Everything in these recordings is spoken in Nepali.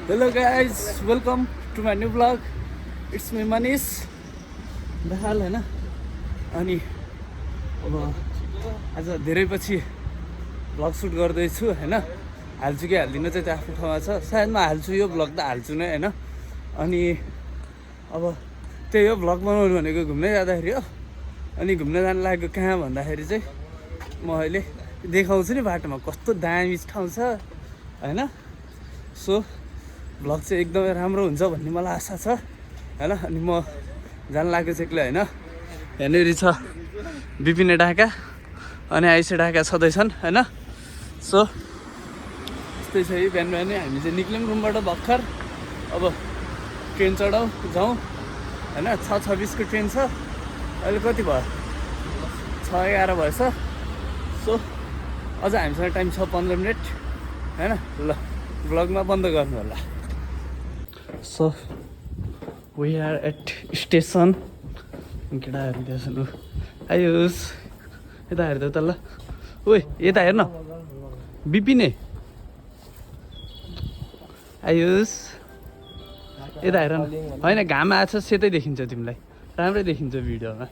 Hello guys, welcome to my new vlog. It's me Manish. बेहाल हैन अनि अब आज धेरै पछि भ्लग सुट गर्दैछु हैन हाल्छु कि हाल्दिनँ चाहिँ त्यो आफ्नो ठाउँमा छ सायद म हाल्छु यो भ्लग त हाल्छु नै हैन अनि अब त्यही हो भ्लग बनाउनु भनेको घुम्नै जाँदाखेरि हो अनि घुम्न जान लागेको कहाँ भन्दाखेरि चाहिँ म अहिले देखाउँछु नि बाटोमा कस्तो दामी ठाउँ छ हैन सो भ्लग चाहिँ एकदमै राम्रो हुन्छ भन्ने मलाई आशा छ हैन अनि म जान लाग्यो चाहिँ एक्लै हैन यहाँनिर छ विपिन ढाका अनि आइसे ढाका छँदैछन् हैन सो यस्तै छ है बिहान बिहानै हामी चाहिँ निक्ल्यौँ रुमबाट भर्खर अब ट्रेन चढाउँ जाउँ हैन 6:26 को ट्रेन छ अहिले कति भयो 6:11 भएछ सो अझ हामीसँग टाइम छ 15 मिनट हैन ल भ्लगमा बन्द गर्नु होला so we are at station केटाहरु त्यहाँ छन् आयुष यता हेर्दै त ल ओइ यता हेर्न बिपिने आयुष यता हेर हैन घाम आछ सेतै देखिन्छ तिमीलाई राम्रै देखिन्छ भिडियोमा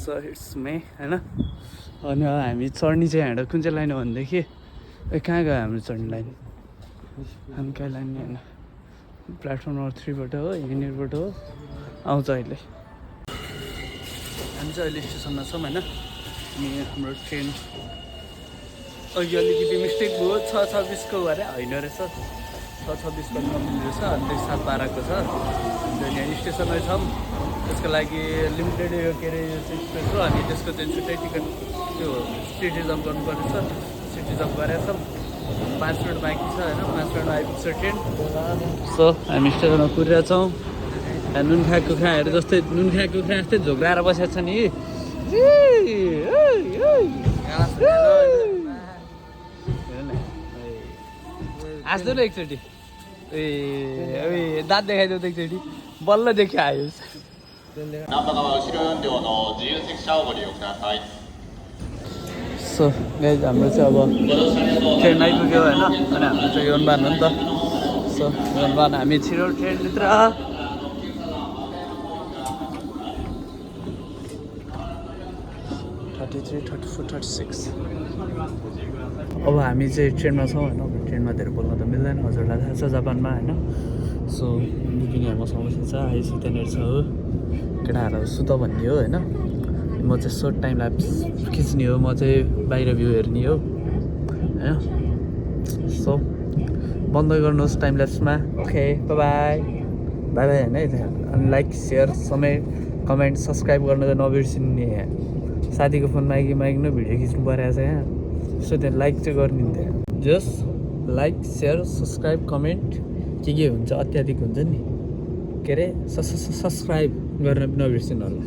सो इट्स मे हैन अनि हामी चढ्ने चाहिँ हाँडो कुन चाहिँ लाइन हो भनेदेखि कहाँ गयो हाम्रो चढ्ने लाइन हामी कहाँ लाइन हैन प्लेटफर्म नम्बर 3 बाट हो यहाँनिरबाट हो आउँछ अहिले हामी चाहिँ अहिले स्टेसनमा छौँ हैन अनि हाम्रो ट्रेन अघि अलिकति मिस्टेक भयो 6:26 को भएर होइन रहेछ 6:26 को नमिल्ने रहेछ अनि त्यो 7:12 को छ अनि यहाँ स्टेसनमै छौँ त्यसको लागि लिमिटेड यो के अरे यो चाहिँ एक्सप्रेस हो अनि त्यसको चाहिँ छुट्टै टिकट त्यो सिटी जम्प गर्नुपर्ने छ सिटी जम्प गरेर छौँ 5 मिनट बाँकी छ हैन 5 मिनट आइपुग्छ ट्रेन सो हामी स्टेसनमा पुगिरहेछौँ नुन खा कुखुराहरू जस्तै नुन खा कुखुरा जस्तै झोक्राएर बसेको छ नि हाँस्दो न एकचोटि ए दाँत देखाइदेऊ त एकचोटि बल्ल देखि आयो सो गाइज हाम्रो चाहिँ अब ट्रेन आइपुग्यो होइन अनि हाम्रो चाहिँ योनबान हो नि त सो योनबान हामी छिटो ट्रेनभित्र 33, 34, 36 अब हामी चाहिँ ट्रेनमा छौँ होइन ट्रेनमा धेरै बोल्न त मिल्दैन हजुरलाई थाहा छ जापानमा होइन सो बिपिन मसँग बसिन्छ आइसी त्यहाँनिर छ हो केटाहरू सुत भन्ने हो होइन म चाहिँ सर्ट टाइम ल्याप्स खिच्ने हो म चाहिँ बाहिर भ्यू हेर्ने हो होइन सो बन्द गर्नुहोस् टाइम ल्याप्समा okay bye bye bye bye होइन अनि लाइक सेयर समय कमेन्ट सब्सक्राइब गर्न त नबिर्सिने साथीको फोन मागिकन भिडियो खिच्नु परेको छ यहाँ सो त्यहाँ लाइक चाहिँ गरिदिनु त्यहाँ जस लाइक सेयर सब्सक्राइब कमेन्ट के हुन्छ अत्याधिक हुन्छ नि के अरे सब्सक्राइब गर्न नबिर्सिनु होला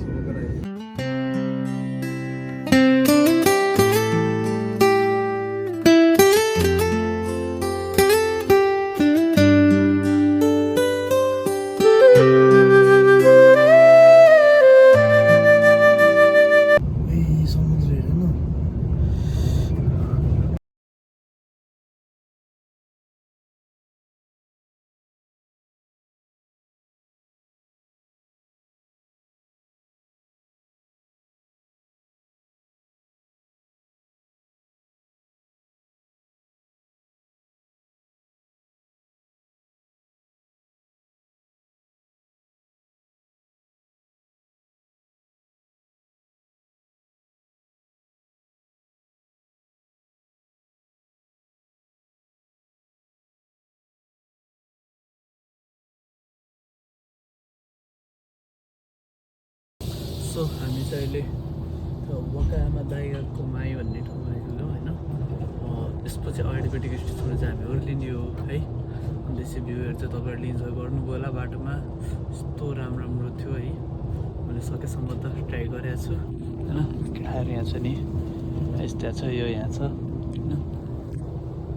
सो हामी चाहिँ अहिले वकायामा दाइगाको माई भन्ने ठाउँमा आइपुग्यौँ होइन त्यसपछि अगाडिपट्टिको स्टेसनमा चाहिँ हामी ओर्लिने हो है अनि त्यसै भ्यूहरू चाहिँ तपाईँहरूले इन्जोय गर्नुभयो होला बाटोमा यस्तो राम्रो राम्रो थियो है मैले सकेसम्म त ट्राई गरेको छु होइन केटाहरू यहाँ छ नि यस्तो छ यो यहाँ छ होइन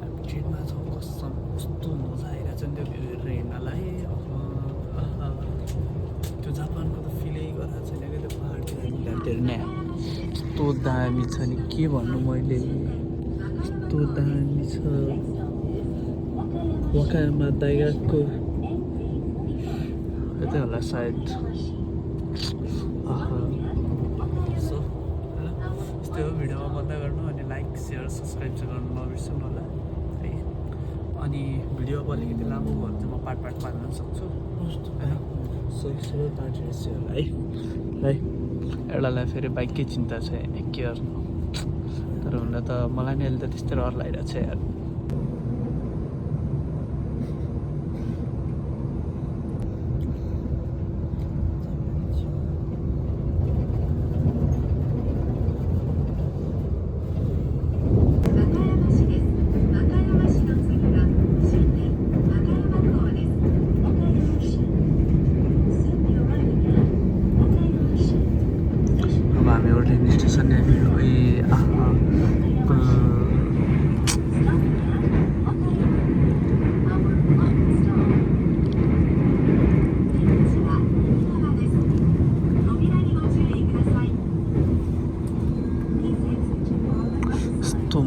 हामी ट्रेनमा छौँ कसम कस्तो मजा आइरहेको छ नि त्यो भ्यू हेरेर हिँड्नलाई त्यो जापानको त फिलै गरेको छैन क्या त्यो पहाडतिर नै यस्तो दामी छ नि के भन्नु मैले यस्तो दामी छ वकायामा दाइगाको यतै होला सायद। सो यस्तै हो, भिडियोमा बन्द गर्नु अनि लाइक सेयर सब्सक्राइब चाहिँ गर्नु नबिर्सनु होला है। अनि भिडियो अब अलिकति लामो भयो भने चाहिँ म पार्ट हाल्न सक्छु होइन। सो सबै पार्ट हेर्छु होला है। एउटालाई फेरि बाइककै चिन्ता छ के गर्नु, तर हुन त मलाई नि अहिले त त्यस्तै रहर लागिरहेको छ यार।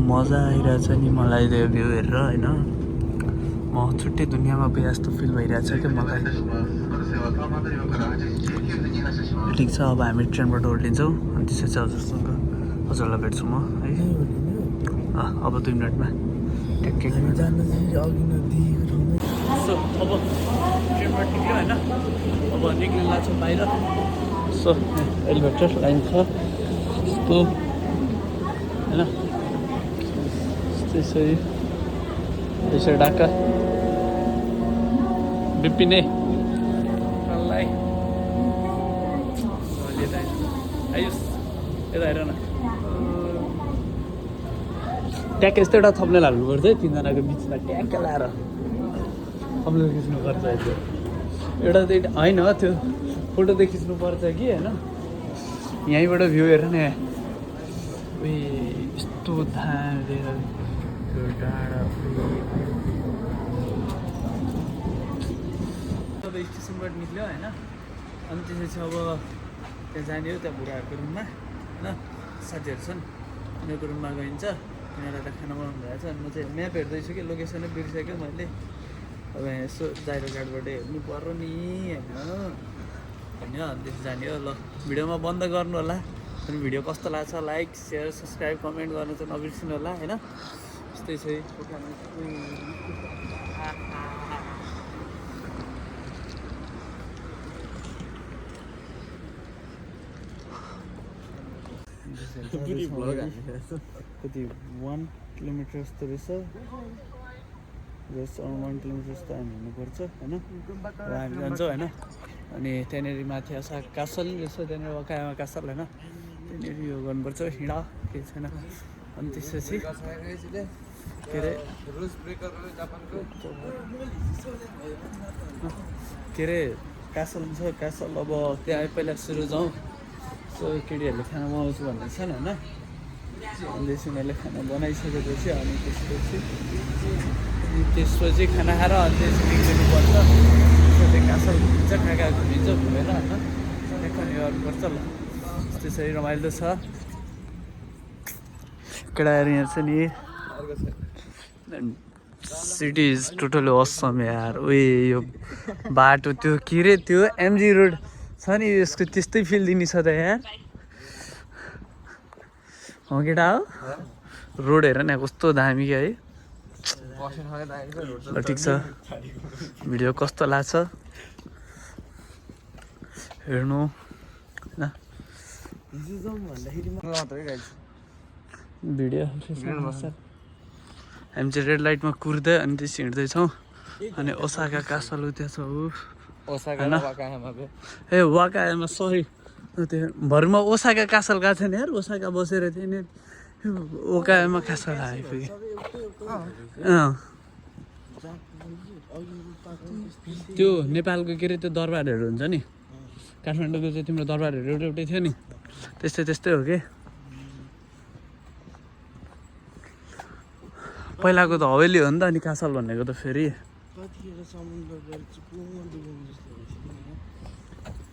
मजा आइरहेछ नि मलाई त्यो भ्यू हेरेर होइन। म छुट्टै दुनियाँमा गए जस्तो फिल भइरहेछ क्या मलाई। ठिक छ, अब हामी ट्रेनबाट ओर्लिन्छौँ अनि त्यसपछि हजुरसँग हजुरलाई भेट्छु म है। अब 2 मिनटमा ट्याक्कै सो अब ट्रेनबाट निक्ल्यो होइन। अब निक्लिन लाग्छौँ बाहिर। सो एलिभेटर लाइन छ यस्तो होइन। त्यसरी त्यसरी ढाका बिपिने आयुष यता हेर न। ट्याक यस्तो एउटा थम्बनेल हाल्नुपर्छ है, 3जनाको बिचमा ट्याक्क लाएर थम्बनेल खिच्नुपर्छ। एउटा त होइन त्यो फोटो त खिच्नुपर्छ कि होइन। यहीँबाट भ्यू हेर न, उयो यस्तो दामी डाँडा। अब स्टेसनबाट निक्ल्यो होइन। अनि त्यसपछि अब त्यहाँ जाने हो, त्यहाँ बुढाहरूको रुममा होइन। साथीहरू छन्, उनीहरूको रुममा गइन्छ। उनीहरूलाई त खाना बनाउनु भएको छ। अनि म चाहिँ म्याप हेर्दैछु कि लोकेसनै बिर्सेको मैले। अब यहाँ यसो जाइरो कार्डबाट हेर्नु पर्यो नि होइन। अनि त्यसो जाने हो। ल भिडियोमा बन्द गर्नु होला। अनि भिडियो कस्तो लाग्छ लाइक सेयर सब्सक्राइब कमेन्ट गर्नु चाहिँ नबिर्सिनु होला होइन। यस्तै छ कति 1 किलोमिटर जस्तो रहेछ। जस्ट अराउन्ड 1 किलोमिटर जस्तो हामी हिँड्नुपर्छ होइन। अब हामी जान्छौँ होइन। अनि त्यहाँनिर माथि आसा कासल रहेछ, त्यहाँनिर वकायामा कासल होइन। त्यहाँनिर यो गर्नुपर्छ, हिँड केही छैन। अनि त्यसपछि के अरे कासल छ। कासल अब त्यहाँ पहिला सुरु जाउँ। सो केटीहरूले खाना बनाउँछु भन्ने छन् होइन। अनि उनीहरूले खाना बनाइसकेपछि अनि त्यसपछि खाना खाएर अनि त्यसपछि निक्लिनुपर्छ। त्यसपछि कासल घुमिन्छ, कहाँ घुमिन्छ घुमेर होइन। त्यहाँ गर्नुपर्छ। ल त्यसरी रमाइलो छ। केटाहरू यहाँ छ नि। सिटी इज टोटली असम यार। उयो यो बाटो त्यो के अरे त्यो एमजी रोड छ नि, यसको त्यस्तै फिल दिने छ त यार। हो केटा हो, रोड हेर न कस्तो दामी क्या है। ल ठिक छ, भिडियो कस्तो लाग्छ हेर्नु होइन। भिडियो हामी चाहिँ रेड लाइटमा कुर्दै अनि त्यसपछि हिँड्दैछौँ। अनि ओसाका कासल त्यहाँ छ होइन। ए वाकायामा सरी, त्यो भरमा ओसाका कासल गएको छैन यार। ओसाका बसेर थियो नि, ओकायामा कासल आयो फेरि। त्यो नेपालको के अरे त्यो दरबारहरू हुन्छ नि, काठमाडौँको चाहिँ तिम्रो दरबारहरू एउटै थियो नि, त्यस्तै हो कि। पहिलाको त हवेली हो नि त, अनि कासल भनेको त फेरि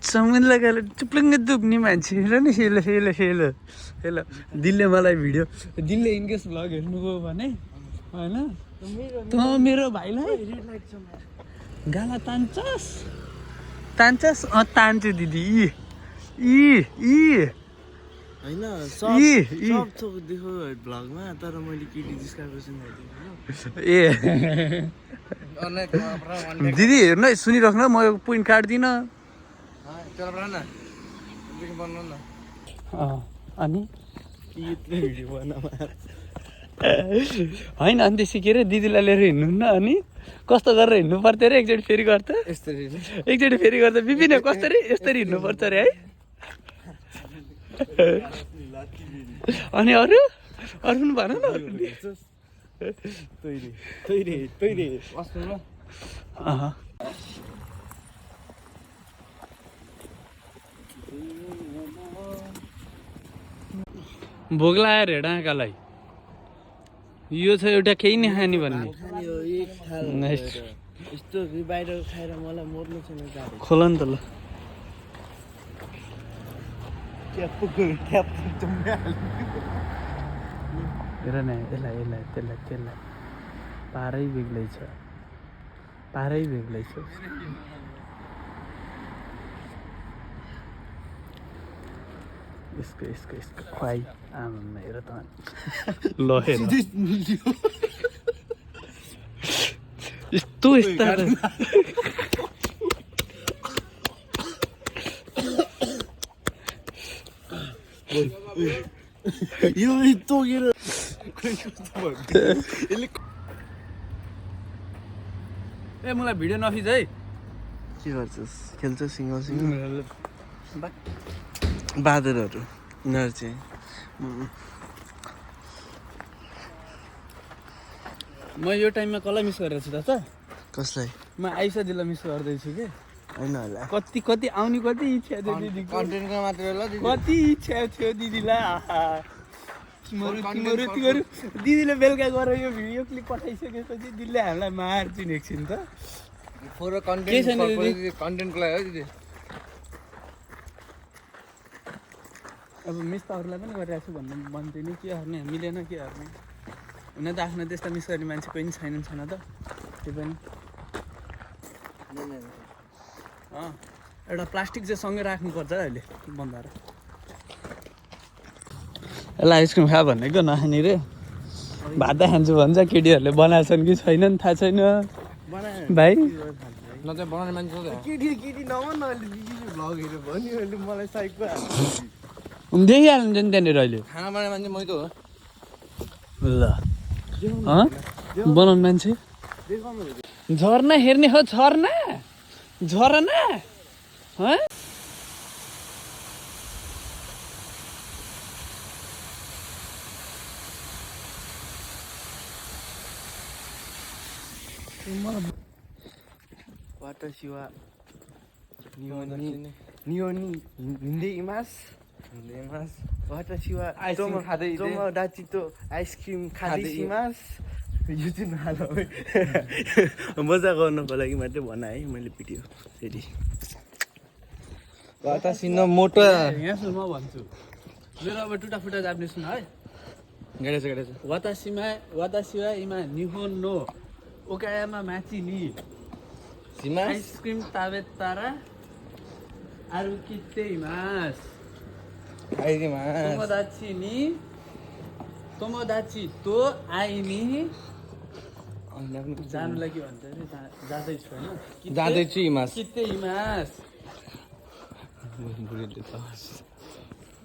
समुद्र गएर चुप्लुङ्ग दुख्ने मान्छे हेर नि। हेलो दिलले मलाई भिडियो, दिलले इनकेस भ्लग हेर्नुभयो भने होइन त मेरो भाइलाई गाला तान्छस् तान्छु दिदी हैन सब थोक देखो भ्लगमा तर मैले केटी जिस्काएको छु ए दिदी हेर्नु है सुनिराख्नु म यो पोइन्ट काट्दिनँ अनि होइन अनि त्यसै के अरे दिदीलाई लिएर हिँड्नुहुन्न अनि कस्तो गरेर हिँड्नु पर्थ्यो अरे एकचोटि फेरि गर्दा एकचोटि फेरि गर्दा बिपिन कसरी यसरी हिँड्नुपर्छ अरे है अनि अरू पनि भन न भोग लाएर हेड आँखालाई यो छ एउटा केही नै खाने भन्ने यस्तो बाहिर खाएर मलाई मर्नु छैन खोला नि त ल हेर न त्यसलाई पारै बेग्लै छ यसको खुवाई आमा हेर त ल हेर यस्तो यस्ता यो तोकेर ए मलाई भिडियो नखिच है के गर्छस् खेल्छस् सिङ्गल बाँदरहरू यिनीहरू चाहिँ म यो टाइममा कसलाई मिस गरेको छु त कसलाई म आइसा दिदीलाई मिस गर्दैछु कि होइन होला कति आउने कति इच्छा थियो दिदीको कन्टेन्टको मात्र होला कति इच्छा थियो दिदीलाई तिमीहरू दिदीले बेलुका गएर यो भिडियो क्लिप पठाइसकेपछि दिदीले हामीलाई मार्छु नि एकछिन त कन्टेन्टको लागि हो दिदी अब मिस त अरूलाई पनि गरिरहेको छु भन्नु मन थियो नि के गर्ने मिलेन के गर्ने हुन त आफ्नो त्यस्तो मिस गर्ने मान्छे पनि छैन त त्यो पनि एउटा प्लास्टिक चाहिँ सँगै राख्नुपर्छ अहिले बन्दाएर यसलाई आइसक्रिम खा भनेको नखाने रे भात खान्छु भन्छ केटीहरूले बनाएछन् कि छैनन् थाहा छैन भाइ बनाउने मान्छे केटी नभन अहिले दिदीले भ्लग हेरेर भन्यो अहिले मलाई साइकको देखिहाल्नु नि त्यहाँनिर अहिले खाना बनाउने मान्छे मै त हो ल बनाउने मान्छे झर्ना हेर्ने हो झर्ना वाटासिवा नियोनी हिँड्दै इमास वाटासिवा दाचितो आइसक्रिम खाँदै इमास यो चाहिँ नहाल मजा गर्नको लागि मात्रै भन है मैले भिडियो फेरि वाटासिनो मोटो यहाँ सुन म भन्छु मेरो अब टुटाफुटा जाप्ने सुन है गाडेछ वातासिवा इमा निहोन नो ओकायामा माची नि सिमा आइसक्रिम ताबेतारा आरु किते इमास तोमोदाची तो आइनी जानुलाई के भन्छ अरे जाँदैछु होइन जाँदैछु इमास किते इमास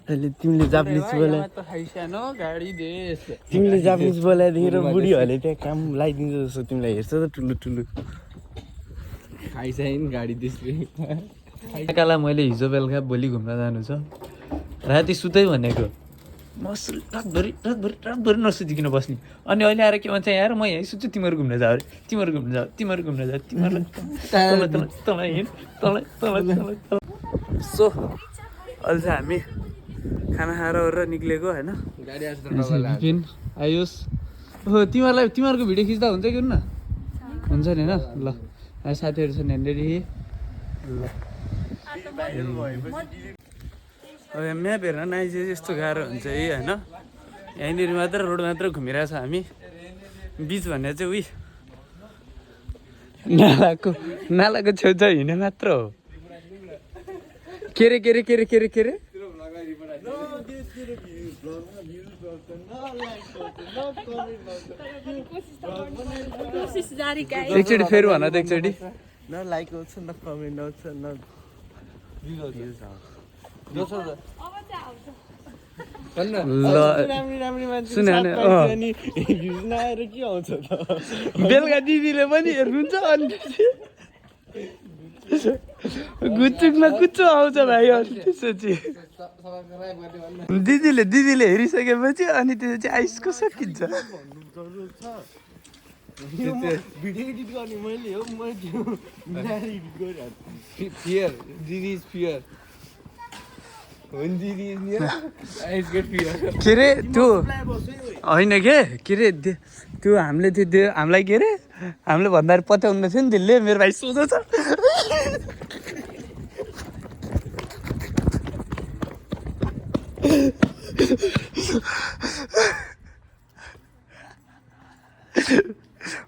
अहिले तिमीले जापानिज बोलाए तिमीले जापानिज बोलाइदिएर बुढीहरूले त्यहाँ काम लगाइदिन्छ जस्तो तिमीलाई हेर्छ त ठुलो खाइसाइन गाडी त्यसले काला मैले हिजो बेलुका भोलि घुम्न जानु छ राति सुतै भनेको म रातभरि नसुतिकन बस्ने अनि अहिले आएर के भन्छ यार म यहीँ सुत्छु तिमीहरू घुम्न जाऊ अरे तिमीहरू घुम्न जाऊ सो अहिले चाहिँ हामी खाना खाएर ओरेर निक्लेको होइन आयोस् ओहो तिमीहरूको भिडियो खिच्दा हुन्छ कि हुन्न हुन्छ नि होइन ल साथीहरू छन् यहाँनिर ल म्याप हेर्न नआइसके यस्तो गाह्रो हुन्छ है होइन यहीँनिर मात्र रोड मात्र घुमिरहेछ हामी बिच भन्ने चाहिँ उही नालाको छेउछाउ हिँड्ने मात्र हो। के रे एकचोटि फेरि भन त एकचोटि। न लाइक आउँछ न कमेन्ट आउँछ न भ्युज आउँछ। बेलुका दिदीले पनि हेर्नुहुन्छ अनि गुच्चुक न कुच्चो आउँछ भाइ। अनि त्यसपछि दिदीले हेरिसकेपछि अनि त्यो चाहिँ आइसको सकिन्छ। भिडियो एडिट गर्ने मैले हो, के अरे त्यो होइन के अरे त्यो हामीलाई के अरे हामीले भन्दाखेरि पत्याउनु थियो नि त्यसले। मेरो भाइ सोझो छ।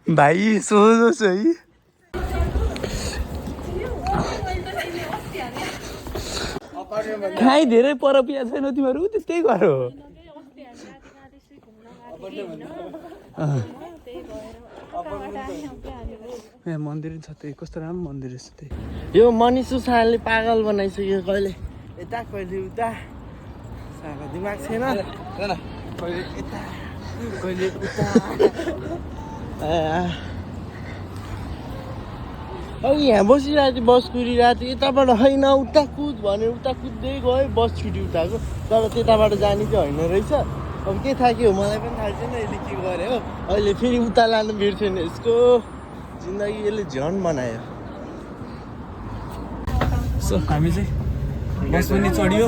भाइ सोझो छ है। खाइ धेरै पर पिया छैन तिमीहरू त्यस्तै गर हो। ए मन्दिर छ त्यही, कस्तो राम्रो मन्दिर छ त्यही। यो मनिष सुशान्तले पागल बनाइसक्यो, कहिले यता कहिले उता, सानो दिमाग छैन। कहिले यता कहिले उता। अघि यहाँ बसिरहेको थियो, बस कुरिरहेको थियो, यताबाट होइन उता कुद भनेर उता कुद्दै गयो, बस छुट्यो उताको। तर त्यताबाट जाने चाहिँ होइन रहेछ। अब के थाहा के हो मलाई पनि थाहा छैन यसले के गर्यो हो। अहिले फेरि उता लानु बिर्सेन, यसको जिन्दगी यसले झन बनायो। सो हामी चाहिँ बस पनि चढियो।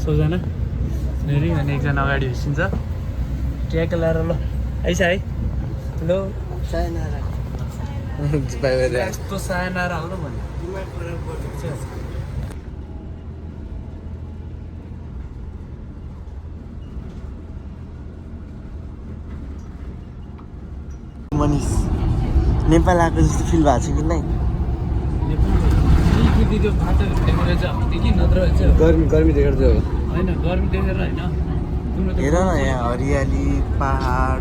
सोजना फेरि अनि एकजना अगाडि हिँड्छ ट्याक लाएर। ल आइस है। हेलो सायनारा यस्तो सायनारा हो र भन्यो। मनिष नेपाल आएको जस्तो फिल भएको छ कि नै? गर्मी देखेर चाहिँ होइन गर्मी देखेर होइन। हेर न यहाँ हरियाली, पहाड,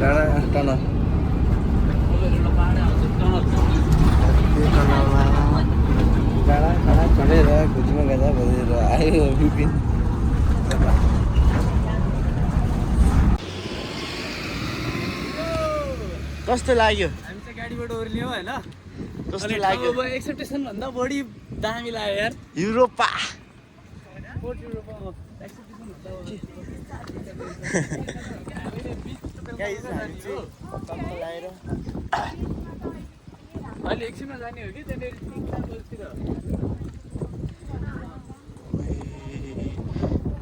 डाँडा टनल, डाँडा चढेर खोजीमा गर्दा बजेर आयो विपिन। कस्तो लाग्यो? हामी चाहिँ गाडीबाट ओर्लियौँ होइन। कस्तो लाग्यो? अब एक्सपेक्टेसन भन्दा बढी दामी लाग्यो यार। युरोपा अहिले एकछिनमा जाने हो कि त्यहाँनिर 3-4 बजीतिर।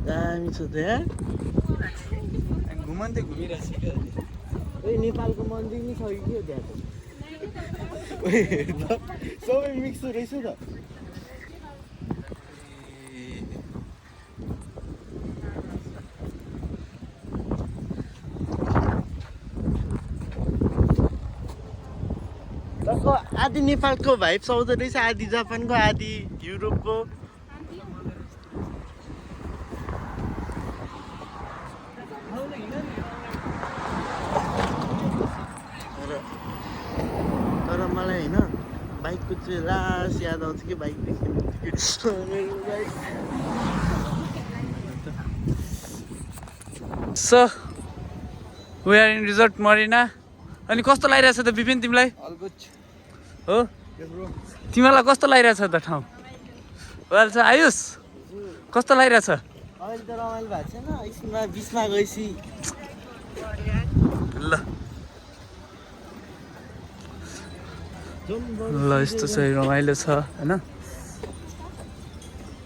दामी छ त यहाँ। घुमन्दै घुमिरहेको छु क्या। नेपालको मन्दिर नि छ कि के हो त्यहाँ त? सबै मिक्स रहेछ त। आधी नेपालको भाइब्स आउँदो रहेछ, आधी जापानको, आधी युरोपको। तर मलाई होइन बाइकको चाहिँ लास्ट याद आउँछ कि बाइक देख्ने मेरो bike. So we are in resort Marina. अनि कस्तो लागिरहेछ त विपिन तिमीलाई? हो तिमीलाई कस्तो लागिरहेछ त ठाउँ? वेल छ आयुष कस्तो लागिरहेछ? अहिले त रमाइलो भएको छैन, एकछिनमा बिचमा गएपछि ल ल यस्तो चाहिँ रमाइलो छ होइन।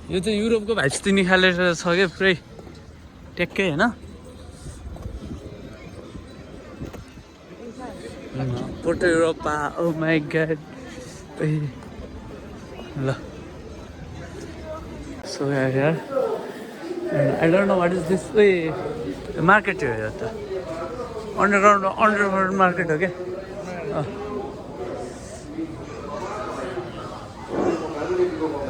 यो चाहिँ युरोपको भाइब्स चाहिँ निकालेर छ क्या पुरै ट्याक्कै होइन। Porto Europa oh my God. ल सो यार I don't know what is this way. Market here. Underground market, okay? Oh.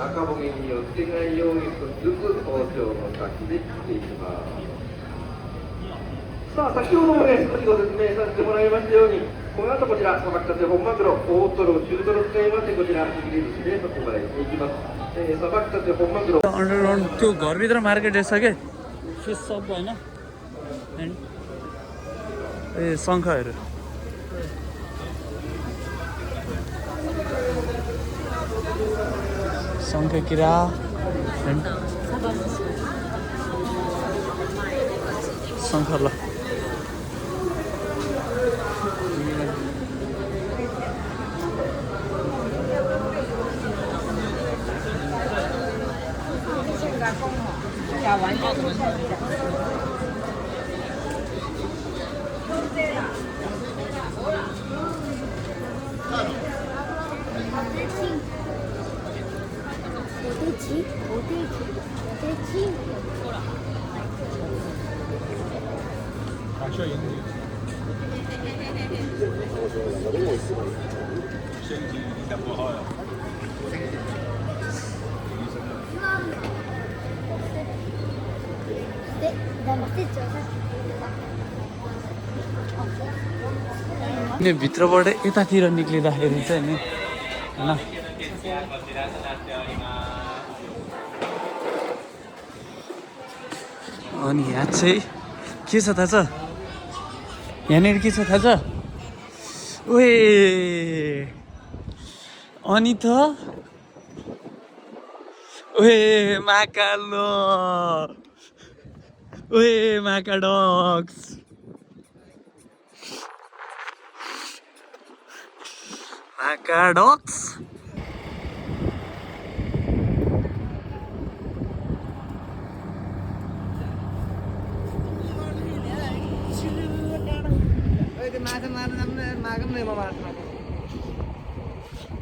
中ボケによってないように少しずつ包丁の先で切っていきます。さあ、先ほどもね、少しご説明させてもらいましたように、この後こちら、さばきたて本マグロ、大トロ、中トロ使いまして、こちら、握り寿司で特売していきます。さばきたて本マグロ。अन्डरग्राउन्ड त्यो घरभित्र मार्केट रहेछ के फिस सप होइन ए शङ्खहरू शङ्ख किरा शङ्ख ल अनि भित्रबाट यतातिर निक्लिँदाखेरि चाहिँ नि होइन अनि यहाँ चाहिँ के छ थाहा छ यहाँनिर के छ थाहा छ ओए अनि त ओए माकालो ओए माकाडक्स माकाडक्स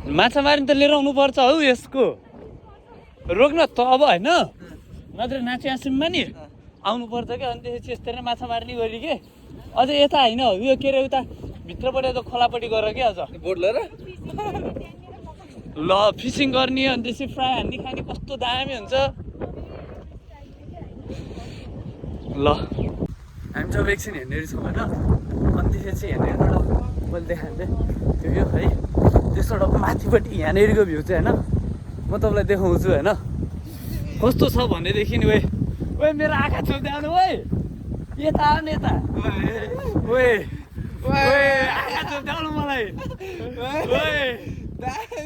माछा मार्न त लिएर आउनु पर्छ हौ यसको रोक्न त अब होइन नत्र नाचियासिममा नि आउनु पर्छ क्या अनि त्यसपछि यस्तै माछा मार्ने गरी के अझ यता होइन यो के अरे उता भित्रबाट त खोलापट्टि गर के अझ बोट लिएर ल फिसिङ गर्ने अनि त्यसपछि फ्राई हान्ने खाने कस्तो दामी हुन्छ ल हामी जब एकछिन हेर्नेहरू छौँ होइन अनि त्यसपछि हेर्नेहरूबाट मैले देखाएको थिएँ त्यो है त्यसबाट माथिपट्टि यहाँनिरको भ्यू चाहिँ होइन म तपाईँलाई देखाउँछु होइन कस्तो छ भनेदेखि नि ओए मेरो आँखा छोप्दाउनु ओए यता आउनु यता ओए ओए आँखा छोप्दाउनु मलाई ओए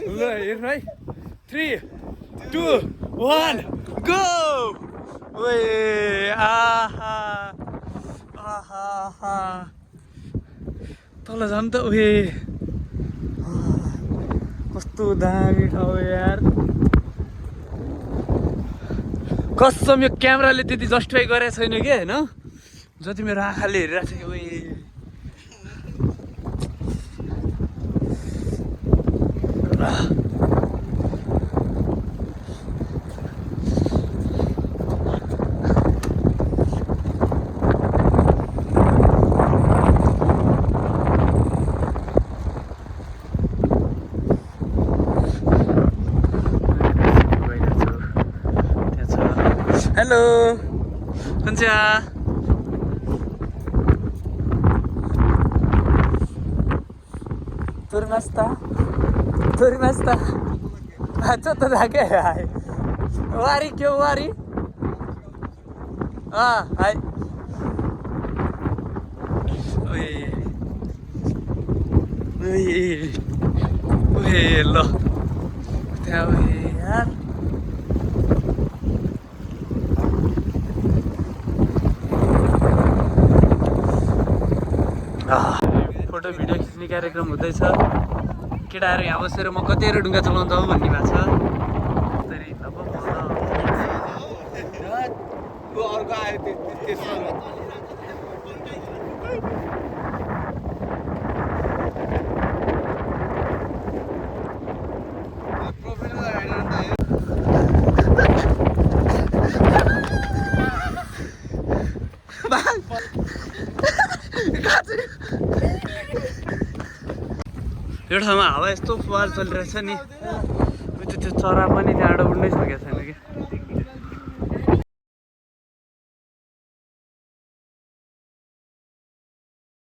ल हेर्नु है 3 2 1 गो ओए आहा आहा तल झन् त ओए कस्तो दामी ठाउँ यार कसम यो क्यामेराले त्यति जस्टिफाई गरेको छैन कि होइन जति मेरो आँखाले हेरिरहेको छ कि ओए हेलो कुन्च्या तुरमस्ता अच्छा तो जाके आए वारी क्यों वारी हाय ओए ल त्यहाँ यार फोटो भिडियो खिच्ने कार्यक्रम हुँदैछ केटाहरू यहाँ बसेर म कतिहरू ढुङ्गा चलाउँदा हो भन्ने भएको छ यो ठाउँमा हावा यस्तो फुवाल चलिरहेछ नि त्यो चरा पनि त्यहाँबाट उड्नै सकेको छैन कि